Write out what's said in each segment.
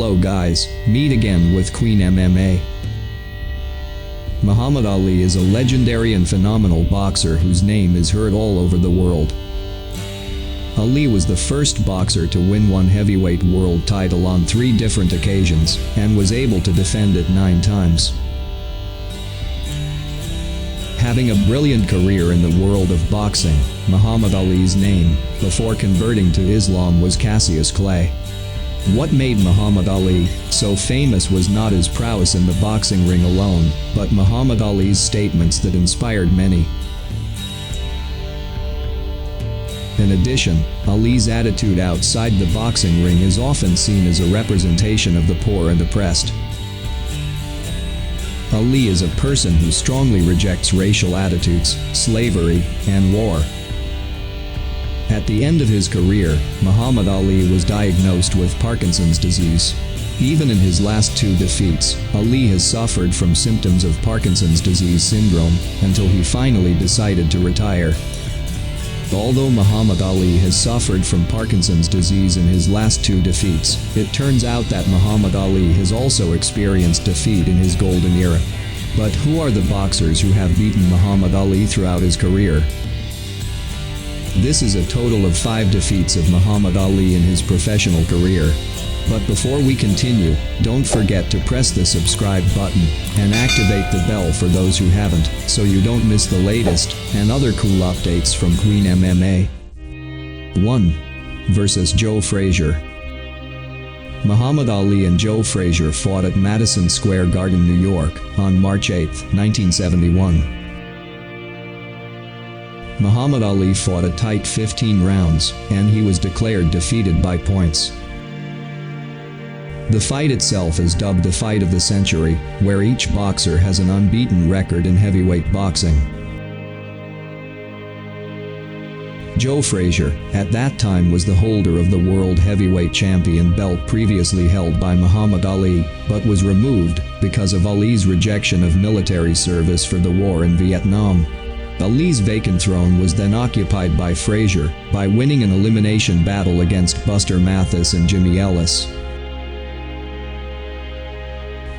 Hello guys, meet again with Queen MMA. Muhammad Ali is a legendary and phenomenal boxer whose name is heard all over the world. Ali was the first boxer to win one heavyweight world title on 3 different occasions, and was able to defend it 9 times. Having a brilliant career in the world of boxing, Muhammad Ali's name, before converting to Islam, was Cassius Clay. What made Muhammad Ali so famous was not his prowess in the boxing ring alone, but Muhammad Ali's statements that inspired many. In addition, Ali's attitude outside the boxing ring is often seen as a representation of the poor and oppressed. Ali is a person who strongly rejects racial attitudes, slavery, and war. At the end of his career, Muhammad Ali was diagnosed with Parkinson's disease. Even in his last 2 defeats, Ali has suffered from symptoms of Parkinson's disease syndrome, until he finally decided to retire. Although Muhammad Ali has suffered from Parkinson's disease in his last 2 defeats, it turns out that Muhammad Ali has also experienced defeat in his golden era. But who are the boxers who have beaten Muhammad Ali throughout his career? This is a total of 5 defeats of Muhammad Ali in his professional career. But before we continue, don't forget to press the subscribe button and activate the bell for those who haven't, so you don't miss the latest and other cool updates from Queen MMA. 1. Versus Joe Frazier. Muhammad Ali and Joe Frazier fought at Madison Square Garden, New York, on March 8, 1971. Muhammad Ali fought a tight 15 rounds, and he was declared defeated by points. The fight itself is dubbed the fight of the century, where each boxer has an unbeaten record in heavyweight boxing. Joe Frazier, at that time, was the holder of the World Heavyweight Champion belt previously held by Muhammad Ali, but was removed because of Ali's rejection of military service for the war in Vietnam. Ali's vacant throne was then occupied by Frazier, by winning an elimination battle against Buster Mathis and Jimmy Ellis.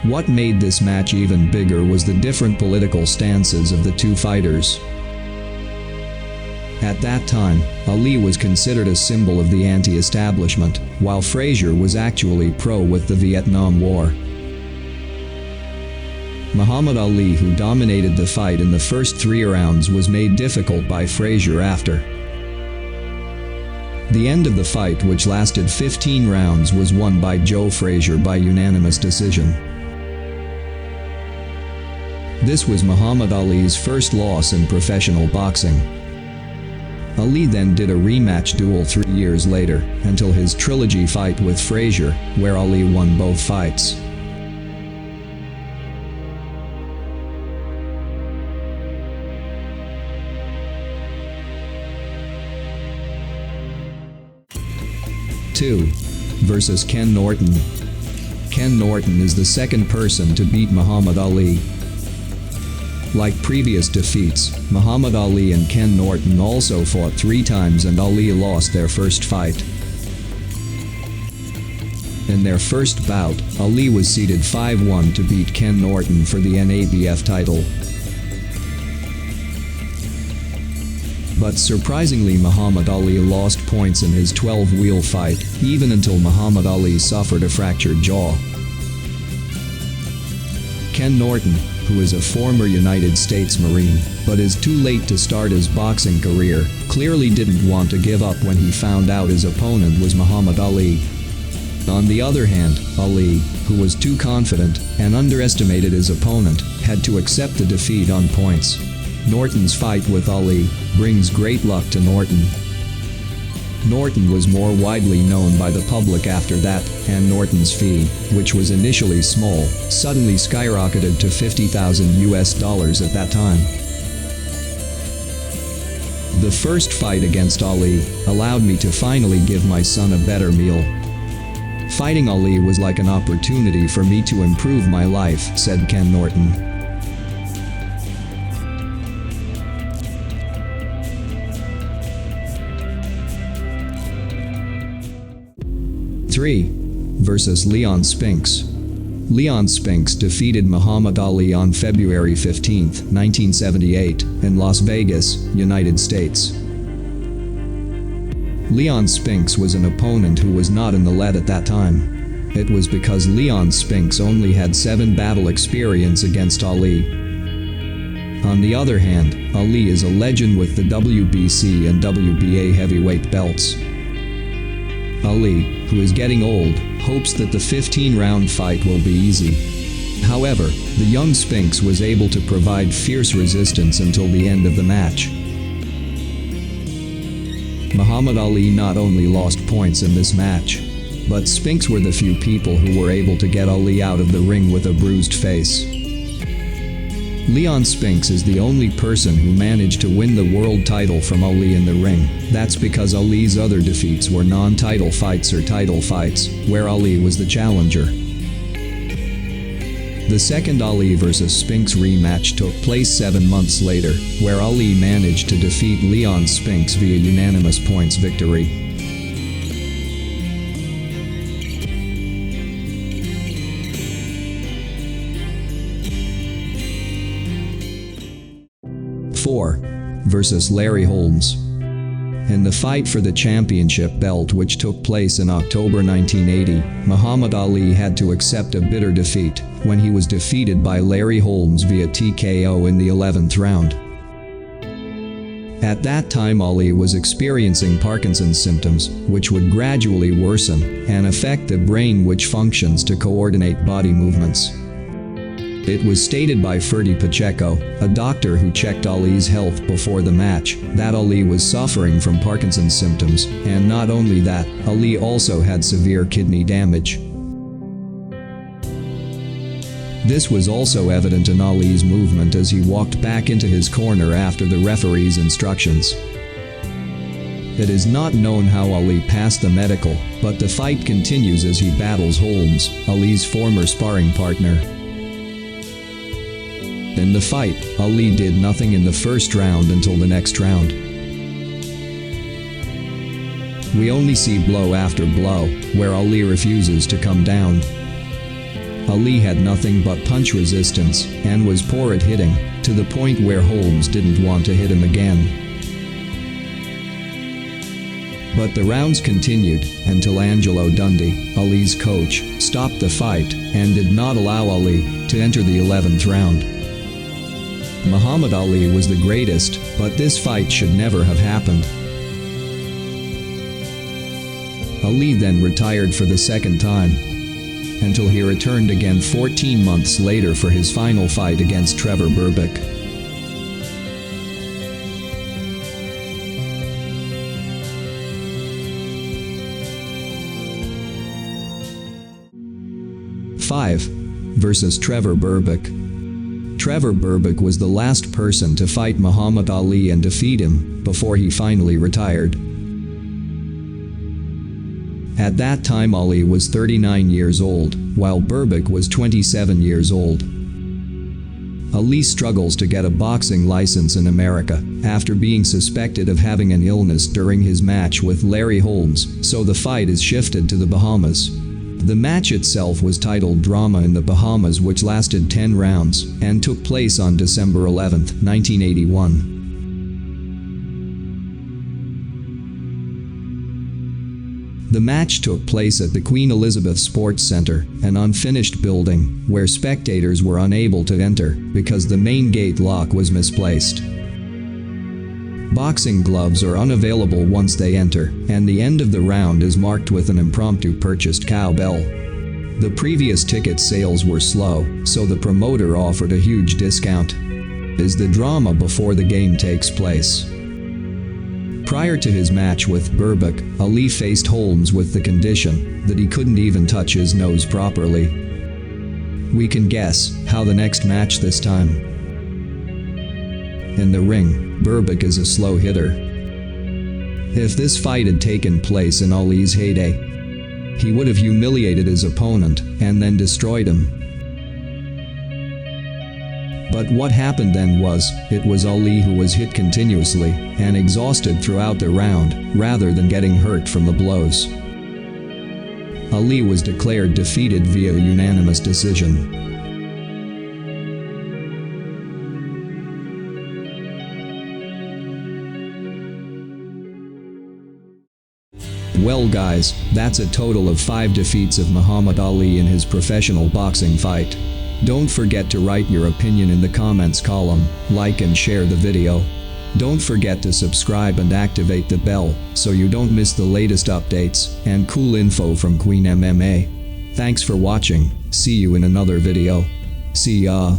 What made this match even bigger was the different political stances of the 2 fighters. At that time, Ali was considered a symbol of the anti-establishment, while Frazier was actually pro with the Vietnam War. Muhammad Ali, who dominated the fight in the first 3 rounds, was made difficult by Frazier after. The end of the fight, which lasted 15 rounds, was won by Joe Frazier by unanimous decision. This was Muhammad Ali's first loss in professional boxing. Ali then did a rematch duel 3 years later, until his trilogy fight with Frazier, where Ali won both fights. Two. Versus Ken Norton. Ken Norton is the second person to beat Muhammad Ali. Like previous defeats, Muhammad Ali and Ken Norton also fought 3 times, and Ali lost their first fight. In their first bout, Ali was seeded 5-1 to beat Ken Norton for the NABF title. But surprisingly, Muhammad Ali lost points in his 12-wheel fight, even until Muhammad Ali suffered a fractured jaw. Ken Norton, who is a former United States Marine, but is too late to start his boxing career, clearly didn't want to give up when he found out his opponent was Muhammad Ali. On the other hand, Ali, who was too confident and underestimated his opponent, had to accept the defeat on points. Norton's fight with Ali brings great luck to Norton. Norton was more widely known by the public after that, and Norton's fee, which was initially small, suddenly skyrocketed to $50,000 at that time. The first fight against Ali allowed me to finally give my son a better meal. Fighting Ali was like an opportunity for me to improve my life, said Ken Norton. 3. versus Leon Spinks. Leon Spinks defeated Muhammad Ali on February 15, 1978, in Las Vegas, United States. Leon Spinks was an opponent who was not in the lead at that time. It was because Leon Spinks only had 7 battle experience against Ali. On the other hand, Ali is a legend with the WBC and WBA heavyweight belts. Ali, who is getting old, hopes that the 15-round fight will be easy. However, the young Spinks was able to provide fierce resistance until the end of the match. Muhammad Ali not only lost points in this match, but Spinks were the few people who were able to get Ali out of the ring with a bruised face. Leon Spinks is the only person who managed to win the world title from Ali in the ring. That's because Ali's other defeats were non-title fights or title fights, where Ali was the challenger. The second Ali vs. Spinks rematch took place 7 months later, where Ali managed to defeat Leon Spinks via unanimous points victory. Versus Larry Holmes. In the fight for the championship belt, which took place in October 1980, Muhammad Ali had to accept a bitter defeat when he was defeated by Larry Holmes via TKO in the 11th round. At that time, Ali was experiencing Parkinson's symptoms, which would gradually worsen and affect the brain, which functions to coordinate body movements. It was stated by Ferdy Pacheco, a doctor who checked Ali's health before the match, that Ali was suffering from Parkinson's symptoms, and not only that, Ali also had severe kidney damage. This was also evident in Ali's movement as he walked back into his corner after the referee's instructions. It is not known how Ali passed the medical, but the fight continues as he battles Holmes, Ali's former sparring partner. In the fight, Ali did nothing in the first round until the next round. We only see blow after blow, where Ali refuses to come down. Ali had nothing but punch resistance, and was poor at hitting, to the point where Holmes didn't want to hit him again. But the rounds continued, until Angelo Dundee, Ali's coach, stopped the fight, and did not allow Ali to enter the 11th round. Muhammad Ali was the greatest, but this fight should never have happened. Ali then retired for the second time, until he returned again 14 months later for his final fight against Trevor Berbick. Versus Trevor Berbick. Trevor Berbick was the last person to fight Muhammad Ali and defeat him, before he finally retired. At that time, Ali was 39 years old, while Berbick was 27 years old. Ali struggles to get a boxing license in America, after being suspected of having an illness during his match with Larry Holmes, so the fight is shifted to the Bahamas. The match itself was titled Drama in the Bahamas, which lasted 10 rounds, and took place on December 11, 1981. The match took place at the Queen Elizabeth Sports Centre, an unfinished building, where spectators were unable to enter, because the main gate lock was misplaced. Boxing gloves are unavailable once they enter, and the end of the round is marked with an impromptu purchased cowbell. The previous ticket sales were slow, so the promoter offered a huge discount. Is the drama before the game takes place. Prior to his match with Berbick, Ali faced Holmes with the condition that he couldn't even touch his nose properly. We can guess how the next match this time. In the ring, Berbick is a slow hitter. If this fight had taken place in Ali's heyday, he would have humiliated his opponent and then destroyed him. But what happened then was, it was Ali who was hit continuously and exhausted throughout the round, rather than getting hurt from the blows. Ali was declared defeated via unanimous decision. Well guys, that's a total of 5 defeats of Muhammad Ali in his professional boxing fight. Don't forget to write your opinion in the comments column, like and share the video. Don't forget to subscribe and activate the bell so you don't miss the latest updates and cool info from Queen MMA. Thanks for watching, see you in another video. See ya.